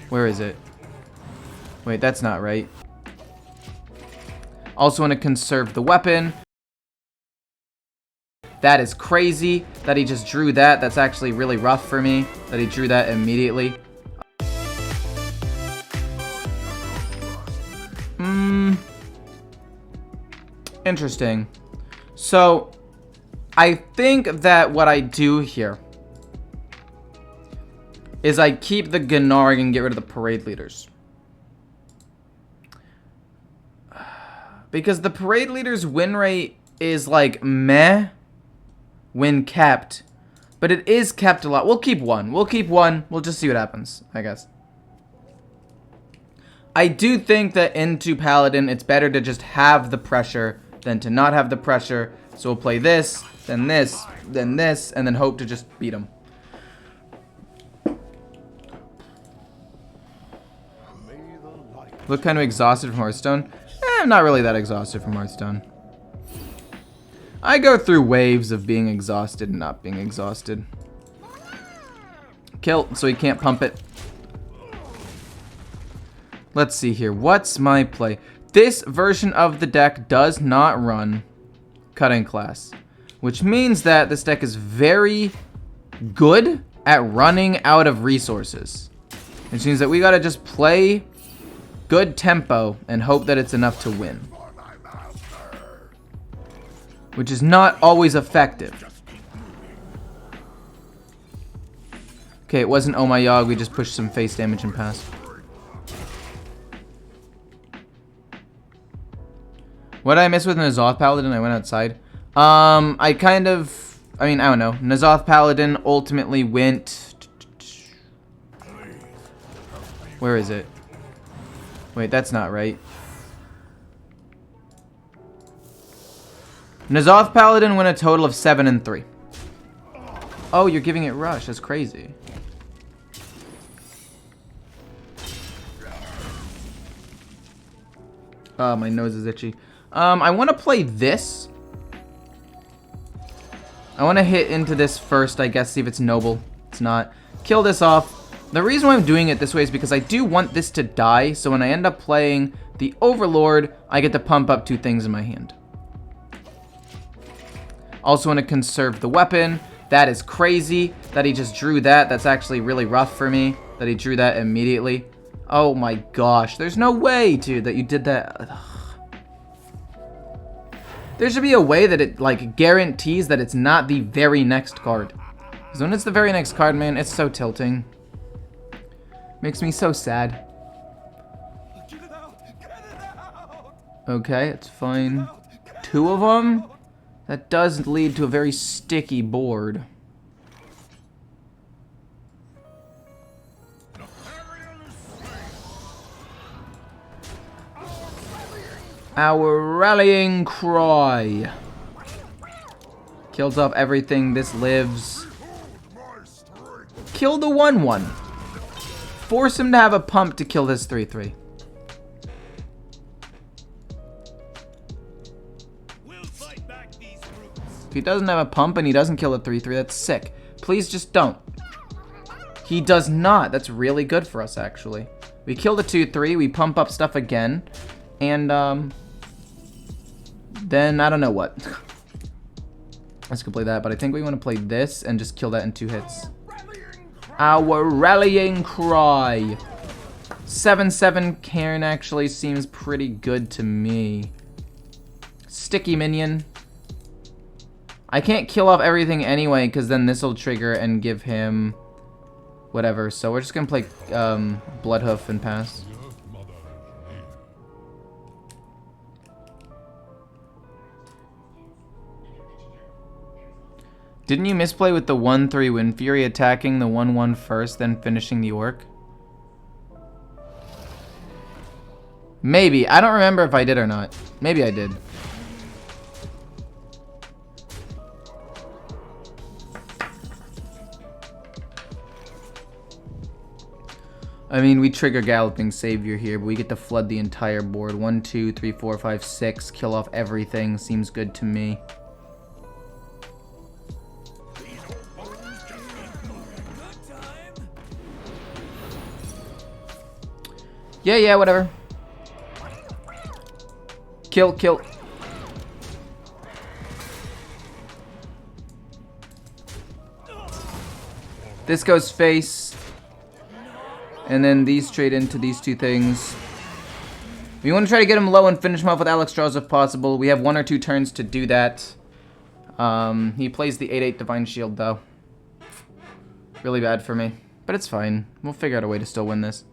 Where is it? Wait, that's not right. Also want to conserve the weapon. That is crazy that he just drew that. That's actually really rough for me that he drew that immediately. Interesting. So, I think that what I do here is I keep the Gnarg and get rid of the parade leaders. Because the parade leader's win rate is like meh when kept. But it is kept a lot. We'll keep one. We'll keep one. We'll just see what happens, I guess. I do think that into Paladin, it's better to just have the pressure than to not have the pressure. So we'll play this, then this, then this, and then hope to just beat him. Look kind of exhausted from Hearthstone. I'm not really that exhausted from Hearthstone. I go through waves of being exhausted and not being exhausted. Kill, so he can't pump it. Let's see here. What's my play? This version of the deck does not run cutting class, which means that this deck is very good at running out of resources. Which means that we gotta just play good tempo and hope that it's enough to win. Which is not always effective. Okay, it wasn't Oh My Yogg. We just pushed some face damage and passed. What did I miss with N'Zoth Paladin? I went outside. I don't know. N'Zoth Paladin ultimately went... Where is it? Wait, that's not right. N'Zoth Paladin went a total of 7 and 3. Oh, you're giving it rush. That's crazy. Oh, my nose is itchy. I want to play this. I want to hit into this first, I guess, see if it's noble. It's not. Kill this off. The reason why I'm doing it this way is because I do want this to die, so when I end up playing the Overlord, I get to pump up 2 things in my hand. Also want to conserve the weapon. That is crazy that he just drew that. That's actually really rough for me that he drew that immediately. Oh my gosh. There's no way, dude, that you did that. Ugh. There should be a way that it, like, guarantees that it's not the very next card. Because when it's the very next card, man, it's so tilting. Makes me so sad. Okay, it's fine. 2 of them? That does lead to a very sticky board. Our rallying cry. Kills off everything. This lives. Kill the 1/1. Force him to have a pump to kill this 3/3. If he doesn't have a pump and he doesn't kill a 3/3, that's sick. Please just don't. He does not. That's really good for us, actually. We kill the 2/3, we pump up stuff again, and then I don't know what. Let's go play that, but I think we want to play this and just kill that in 2 hits. Our rallying cry. 7/7 Cairn actually seems pretty good to me. Sticky minion. I can't kill off everything anyway, because then this will trigger and give him whatever. So we're just going to play Bloodhoof and pass. Didn't you misplay with the 1/3 Wind Fury attacking the 1/1 first, then finishing the Orc? Maybe. I don't remember if I did or not. Maybe I did. I mean, we trigger Galloping Savior here, but we get to flood the entire board. 1, 2, 3, 4, 5, 6. Kill off everything. Seems good to me. Yeah, whatever. Kill, kill. This goes face. And then these trade into these two things. We want to try to get him low and finish him off with Alex draws if possible. We have 1 or 2 turns to do that. He plays the 8/8 Divine Shield though. Really bad for me. But it's fine. We'll figure out a way to still win this.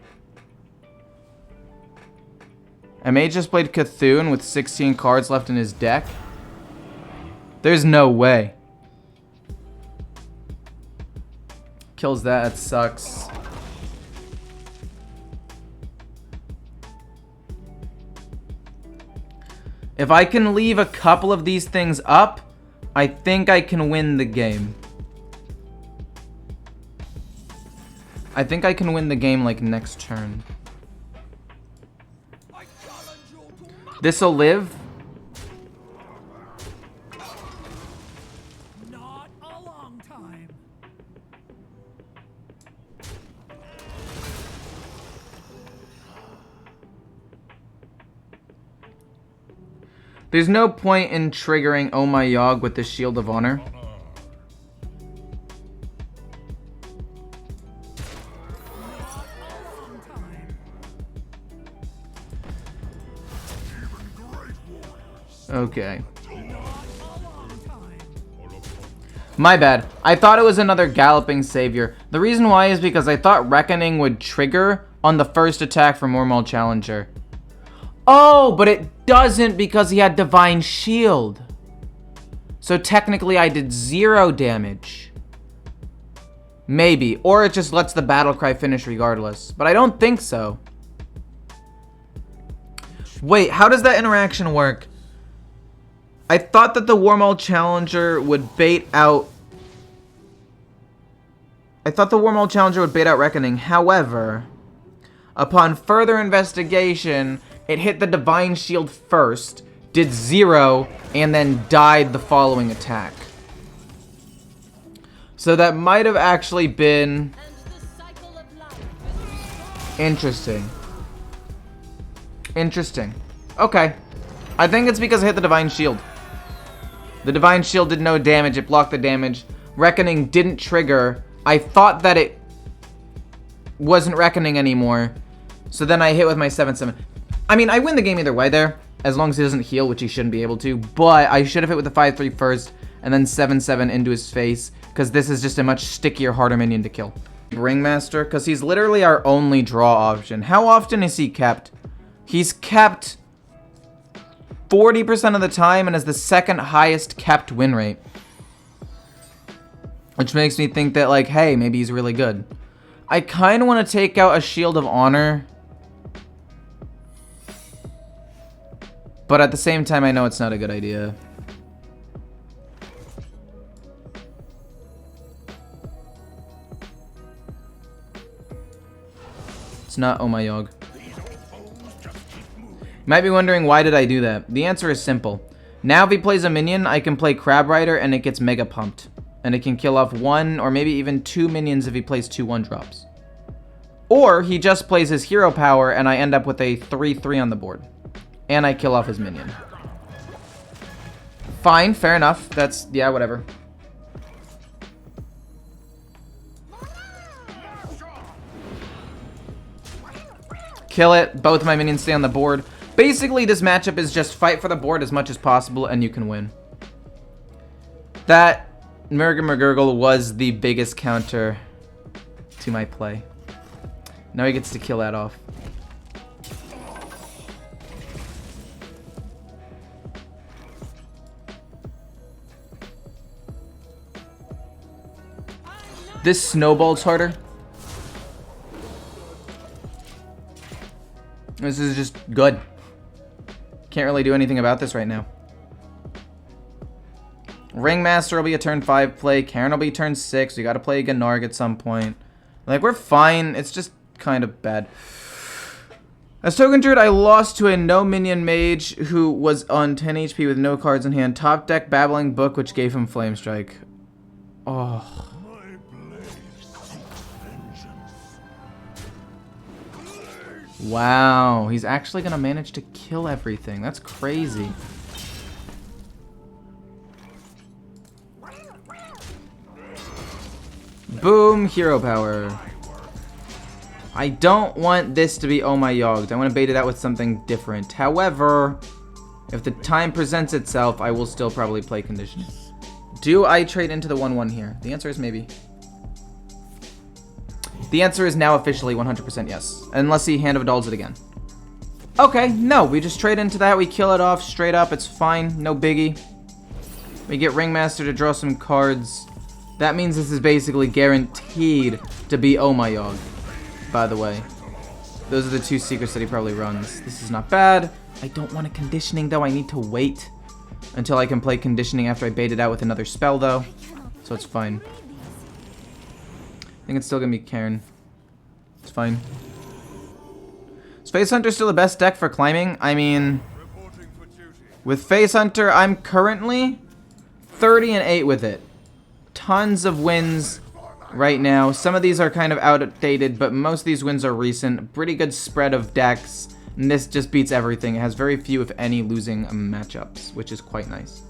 MA just played Cthulhu with 16 cards left in his deck. There's no way. Kills that. That sucks. If I can leave a couple of these things up, I think I can win the game. I think I can win the game like next turn. This'll live. Not a long time. There's no point in triggering Oh My Yogg with the Shield of Honor. Okay. My bad. I thought it was another Galloping Savior. The reason why is because I thought Reckoning would trigger on the first attack from Wormhole Challenger. Oh, but it doesn't because he had Divine Shield. So technically I did 0 damage. Maybe. Or it just lets the Battlecry finish regardless. But I don't think so. Wait, how does that interaction work? I thought that the Wormhole Challenger would bait out... Reckoning. However, upon further investigation, it hit the Divine Shield first, did 0, and then died the following attack. So that might have actually been... Interesting. Interesting. Okay. I think it's because I hit the Divine Shield. The Divine Shield did no damage, it blocked the damage. Reckoning didn't trigger. I thought that it wasn't Reckoning anymore. So then I hit with my 7/7. I mean, I win the game either way there, as long as he doesn't heal, which he shouldn't be able to. But I should have hit with the 5/3 first, and then 7/7 into his face, because this is just a much stickier, harder minion to kill. Ringmaster, because he's literally our only draw option. How often is he kept? He's kept 40% of the time and has the second highest kept win rate. Which makes me think that, like, hey, maybe he's really good. I kind of want to take out a Shield of Honor. But at the same time, I know it's not a good idea. It's not Oh My Yogg. Might be wondering, why did I do that? The answer is simple. Now if he plays a minion, I can play Crab Rider and it gets mega pumped. And it can kill off 1 or maybe even 2 minions if he plays 2 1-drops. Or he just plays his hero power and I end up with a 3/3 on the board. And I kill off his minion. Fine, fair enough. That's, yeah, whatever. Kill it. Both my minions stay on the board. Basically, this matchup is just fight for the board as much as possible, and you can win. That Murgle was the biggest counter to my play. Now he gets to kill that off. This snowball's harder. This is just good. Can't really do anything about this right now. Ringmaster will be a turn 5 play. Karen will be turn 6. We gotta play Gnarg at some point. Like, we're fine. It's just kind of bad. As Token Druid, I lost to a no minion mage who was on 10 HP with no cards in hand. Top deck Babbling Book, which gave him Flame Strike. Oh. Wow, he's actually gonna manage to kill everything. That's crazy. Boom, hero power. I don't want this to be oh my yogged. I want to bait it out with something different. However, if the time presents itself, I will still probably play conditioning. Do I trade into the 1/1 here? The answer is maybe. The answer is now officially 100% yes. Unless he Hand of Adults it again. Okay, no, we just trade into that. We kill it off straight up. It's fine. No biggie. We get Ringmaster to draw some cards. That means this is basically guaranteed to be oh my yog, by the way. Those are the two secrets that he probably runs. This is not bad. I don't want a conditioning, though. I need to wait until I can play conditioning after I bait it out with another spell, though. So it's fine. I think it's still going to be Cairn. It's fine. Is Face Hunter still the best deck for climbing? I mean, with Face Hunter, I'm currently 30-8 with it. Tons of wins right now. Some of these are kind of outdated, but most of these wins are recent. Pretty good spread of decks. And this just beats everything. It has very few, if any, losing matchups, which is quite nice.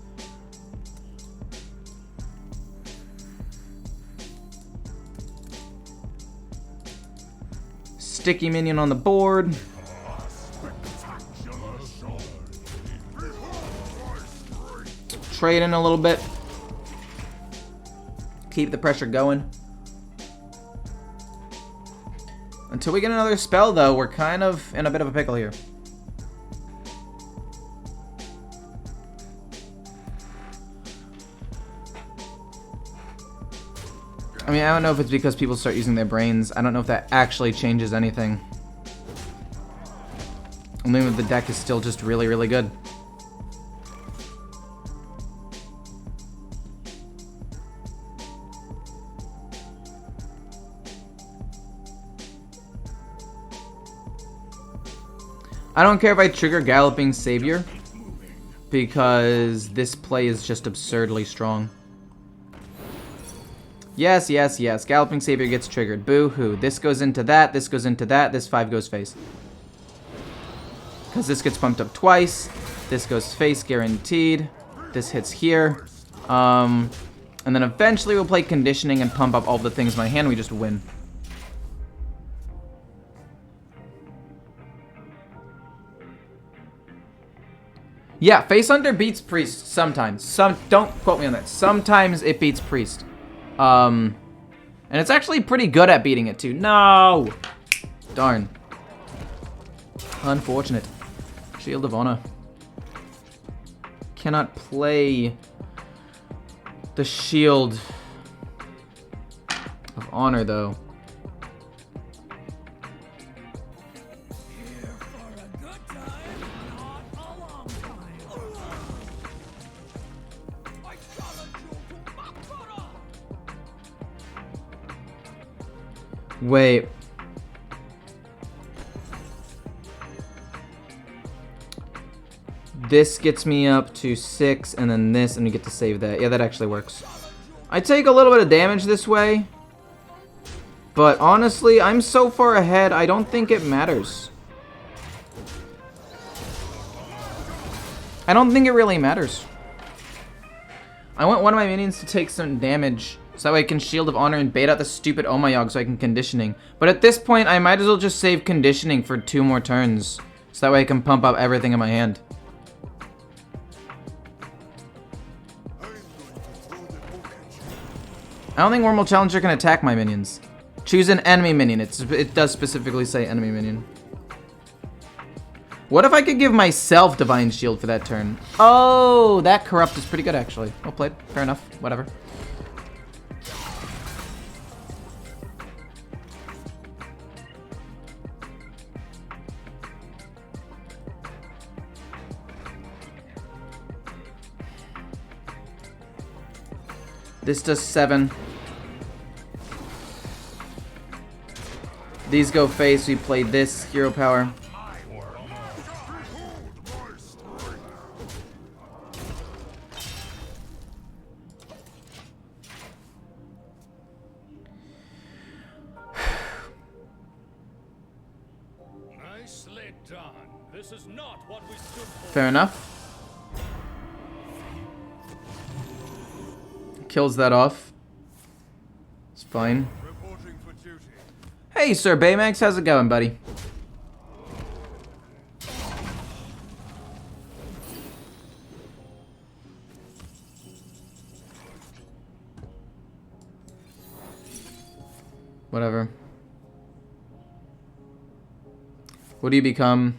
Sticky minion on the board. Trade in a little bit. Keep the pressure going. Until we get another spell, though, we're kind of in a bit of a pickle here. I mean, I don't know if it's because people start using their brains. I don't know if that actually changes anything. I mean, the deck is still just really, really good. I don't care if I trigger Galloping Savior, because this play is just absurdly strong. Yes, yes, yes. Galloping Savior gets triggered. Boo-hoo. This goes into that, this goes into that, this 5 goes face. Because this gets pumped up twice. This goes face, guaranteed. This hits here. And then eventually we'll play Conditioning and pump up all the things in my hand. We just win. Yeah, Face Hunter beats Priest sometimes. Don't quote me on that. Sometimes it beats Priest. And it's actually pretty good at beating it too. No! Darn. Unfortunate. Shield of Honor. Cannot play the Shield of Honor, though. Wait. This gets me up to 6, and then this, and we get to save that. Yeah, that actually works. I take a little bit of damage this way, but honestly, I'm so far ahead, I don't think it matters. I don't think it really matters. I want one of my minions to take some damage, so that way I can Shield of Honor and bait out the stupid Omayog so I can Conditioning. But at this point, I might as well just save Conditioning for 2 more turns, so that way I can pump up everything in my hand. I don't think Wormhole Challenger can attack my minions. Choose an enemy minion. It does specifically say enemy minion. What if I could give myself Divine Shield for that turn? Oh, that Corrupt is pretty good, actually. Well played. Fair enough. Whatever. This does 7. These go face. We played this. Hero power. Nicely done. This is not what we stood for. Fair enough. Kills that off. It's fine. Reporting for duty. Hey, Sir Baymax, how's it going, buddy? Whatever. What do you become?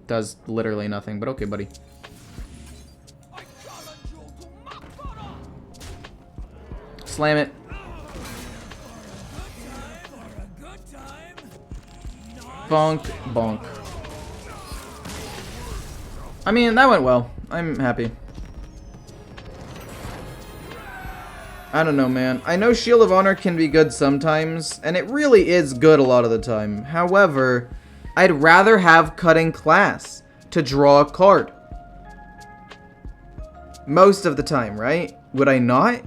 Does literally nothing, but okay, buddy. Slam it. Bonk, bonk. I mean, that went well. I'm happy. I don't know, man. I know Shield of Honor can be good sometimes, and it really is good a lot of the time. However, I'd rather have Cutting Class to draw a card. Most of the time, right? Would I not?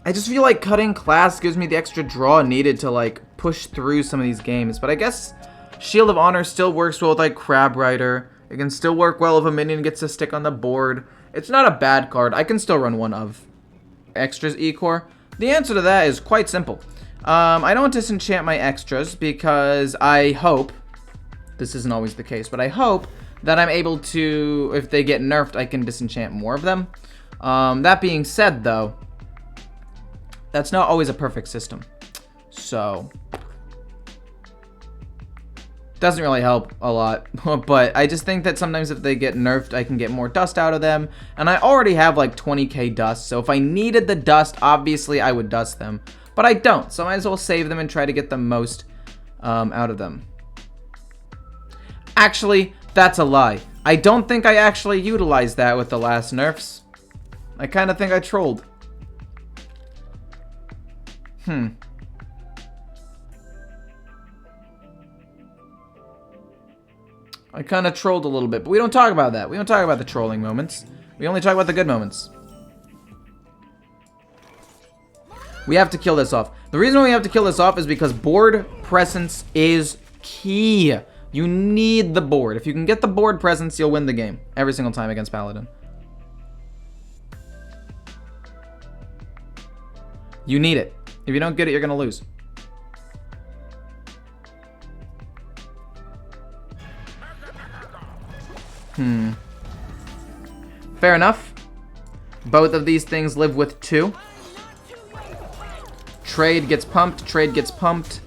I just feel like Cutting Class gives me the extra draw needed to, like, push through some of these games. But I guess Shield of Honor still works well with, like, Crab Rider. It can still work well if a minion gets to stick on the board. It's not a bad card. I can still run one of. Extras E-Core? The answer to that is quite simple. I don't disenchant my extras because I hope, this isn't always the case, but I hope that I'm able to, if they get nerfed, I can disenchant more of them. That being said, though, that's not always a perfect system. So, doesn't really help a lot, but I just think that sometimes if they get nerfed, I can get more dust out of them, and I already have like 20k dust, so if I needed the dust, obviously I would dust them, but I don't, so I might as well save them and try to get the most out of them. Actually, that's a lie. I don't think I actually utilized that with the last nerfs. I kind of think I trolled. I kind of trolled a little bit, but we don't talk about that. We don't talk about the trolling moments. We only talk about the good moments. We have to kill this off. The reason we have to kill this off is because board presence is key. You need the board. If you can get the board presence, you'll win the game. Every single time against Paladin. You need it. If you don't get it, you're going to lose. Fair enough. Both of these things live with 2. Trade gets pumped. Trade gets pumped.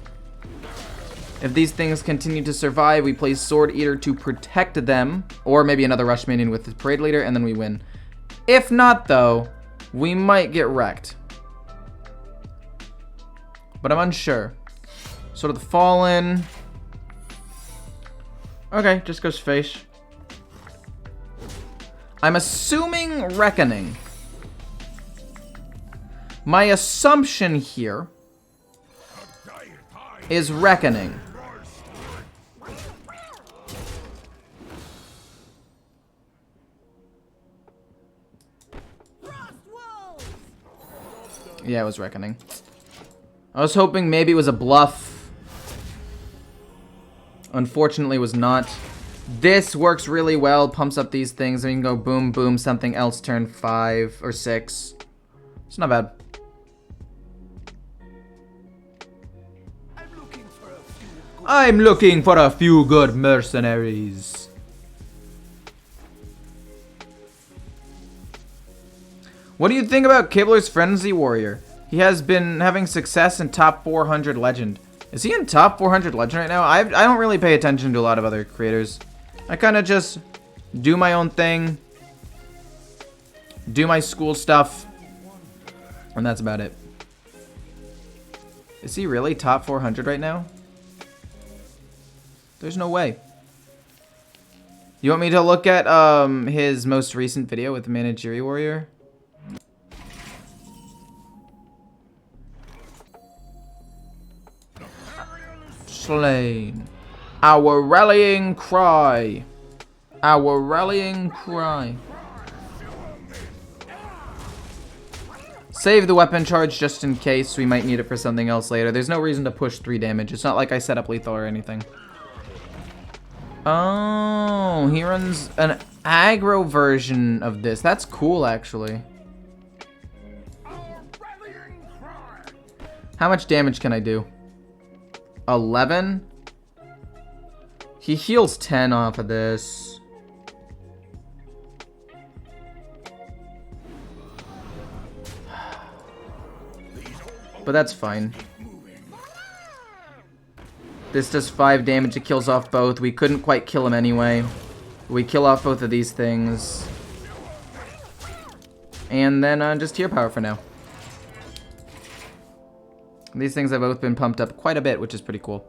If these things continue to survive, we play Sword Eater to protect them. Or maybe another Rush Minion with the Parade Leader, and then we win. If not, though, we might get wrecked. But I'm unsure. Sort of the Fallen. Okay, just goes face. I'm assuming Reckoning. My assumption here is Reckoning. Yeah, it was Reckoning. I was hoping maybe it was a bluff. Unfortunately, it was not. This works really well, pumps up these things, and you can go boom, boom, something else turn 5 or 6. It's not bad. I'm looking for a few good mercenaries. What do you think about Kibler's Frenzy Warrior? He has been having success in top 400 legend. Is he in top 400 legend right now? I don't really pay attention to a lot of other creators. I kind of just do my own thing, do my school stuff, and that's about it. Is he really top 400 right now? There's no way. You want me to look at his most recent video with the Managiri Warrior? Slain. Our rallying cry. Our rallying cry. Save the weapon charge just in case we might need it for something else later. There's no reason to push 3 damage. It's not like I set up lethal or anything. Oh, he runs an aggro version of this. That's cool, actually. How much damage can I do? 11? He heals 10 off of this. But that's fine. This does 5 damage. It kills off both. We couldn't quite kill him anyway. We kill off both of these things. And then just tier power for now. These things have both been pumped up quite a bit, which is pretty cool.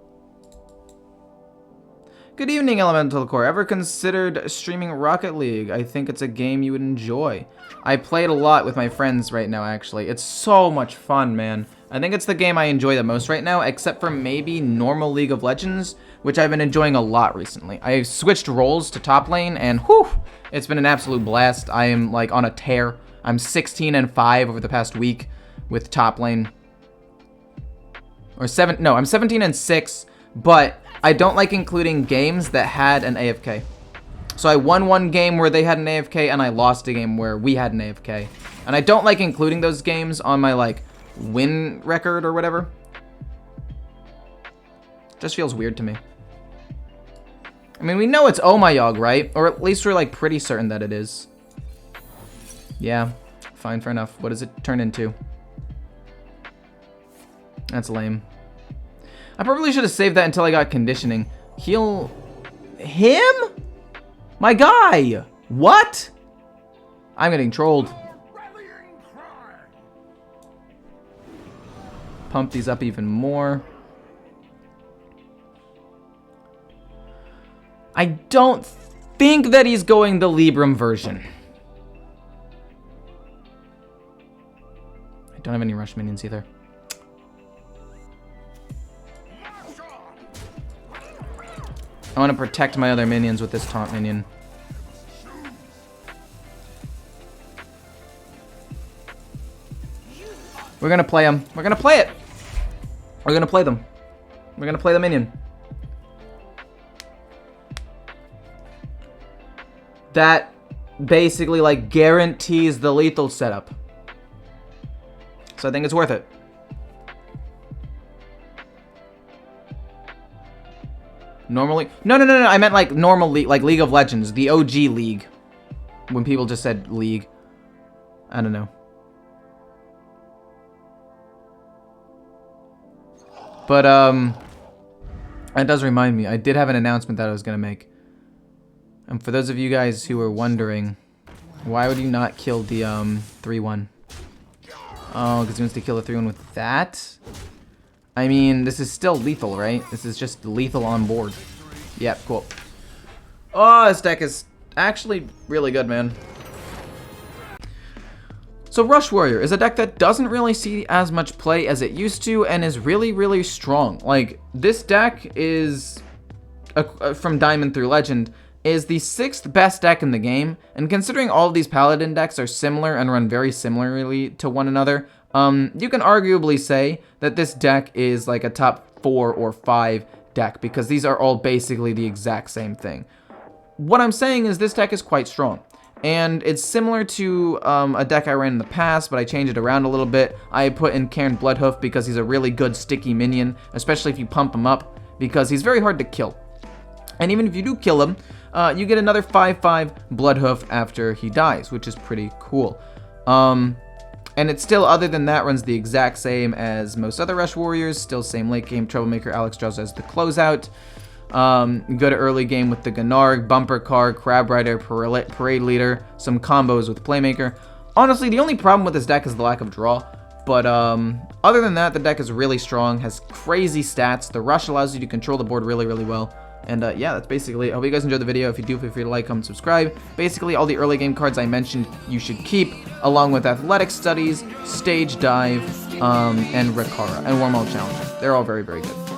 Good evening, Elemental Core. Ever considered streaming Rocket League? I think it's a game you would enjoy. I play it a lot with my friends right now, actually. It's so much fun, man. I think it's the game I enjoy the most right now, except for maybe normal League of Legends, which I've been enjoying a lot recently. I switched roles to top lane, and whew, it's been an absolute blast. I am, like, on a tear. I'm 16-5 over the past week with top lane. Or I'm 17-6, but I don't like including games that had an AFK. So I won one game where they had an AFK, and I lost a game where we had an AFK. And I don't like including those games on my, like, win record or whatever. Just feels weird to me. I mean, we know it's Omayog, right? Or at least we're, like, pretty certain that it is. Yeah, fine, fair enough. What does it turn into? That's lame. I probably should have saved that until I got conditioning. Heal... him? My guy! What? I'm getting trolled. Pump these up even more. I don't think that he's going the Libram version. I don't have any rush minions either. I want to protect my other minions with this taunt minion. We're gonna play them. We're gonna play it. We're gonna play them. We're gonna play the minion. That basically like guarantees the lethal setup. So I think it's worth it. Normally, no. I meant like normal league, like League of Legends, the OG league. When people just said league, I don't know. But that does remind me. I did have an announcement that I was gonna make. And for those of you guys who are wondering, why would you not kill the 3-1? Oh, because he wants to kill the 3-1 with that. I mean, this is still lethal, right? This is just lethal on board. Yep, cool. Oh, this deck is actually really good, man. So Rush Warrior is a deck that doesn't really see as much play as it used to and is really, really strong. Like, this deck is, from Diamond through Legend, is the 6th best deck in the game. And considering all of these Paladin decks are similar and run very similarly to one another, you can arguably say that this deck is like a top 4 or 5 deck because these are all basically the exact same thing. What I'm saying is this deck is quite strong. And it's similar to a deck I ran in the past, but I changed it around a little bit. I put in Cairn Bloodhoof because he's a really good sticky minion, especially if you pump him up, because he's very hard to kill. And even if you do kill him, you get another 5/5 Bloodhoof after he dies, which is pretty cool. And it still, other than that, runs the exact same as most other Rush Warriors. Still same late game Troublemaker, Alex draws as the closeout. Go to early game with the Gnarg, Bumper Car, Crab Rider, Parade Leader, some combos with Playmaker. Honestly, the only problem with this deck is the lack of draw. But other than that, the deck is really strong, has crazy stats. The Rush allows you to control the board really, really well. And yeah, that's basically it. I hope you guys enjoyed the video. If you do, feel free to like, comment, subscribe. Basically, all the early game cards I mentioned you should keep, along with Athletic Studies, Stage Dive, and Rakara, and Warm Challenger. They're all very, very good.